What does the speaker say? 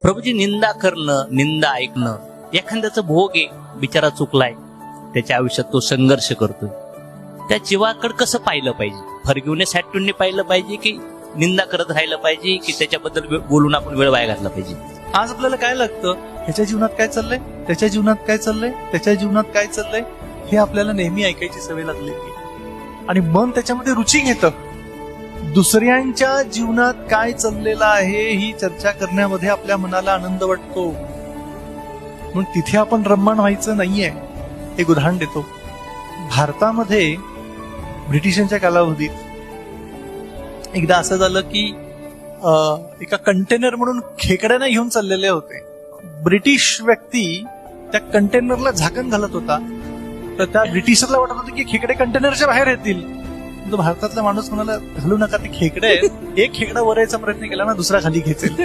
प्रभूजी, निंदा करणं, निंदा ऐकणं, एखाद्याचं भोग आहे, बिचारा चुकलाय, त्याच्या आयुष्यात तो संघर्ष करतोय, त्या जीवाकडे कसं पाहिलं पाहिजे? फॉरगिव्हनेस ॲटिट्यूडने पाहिलं पाहिजे की निंदा करत राहिलं पाहिजे, की त्याच्याबद्दल बोलून आपण वेळ वाया घातला पाहिजे? आज आपल्याला काय लागतं? ह्याच्या जीवनात काय चाललंय, त्याच्या जीवनात काय चाललंय, त्याच्या जीवनात काय चाललंय, हे आपल्याला नेहमी ऐकायची सवय लागली आणि मन त्याच्यामध्ये रुची घेतं. दुसऱ्यांच्या जीवनात काय चाललेलं आहे ही चर्चा करण्यामध्ये आपल्या मनाला आनंद वाटतो. म्हणून तिथे आपण रम्मान व्हायचं नाहीये. एक उदाहरण देतो. भारतामध्ये ब्रिटिशांच्या कालावधीत एकदा असं झालं की एका कंटेनर म्हणून खेकड्यांना घेऊन चाललेले होते. ब्रिटिश व्यक्ती त्या कंटेनरला झाकण घालत होता, तर त्या ब्रिटिशरला वाटत होतं की खेकडे कंटेनरच्या बाहेर येतील. तो भारतातला माणूस म्हणाला, घालू नका, ते खेकडे आहेत, एक खेकडा वर यायचा प्रयत्न केला ना, दुसरा खाली खेचेल.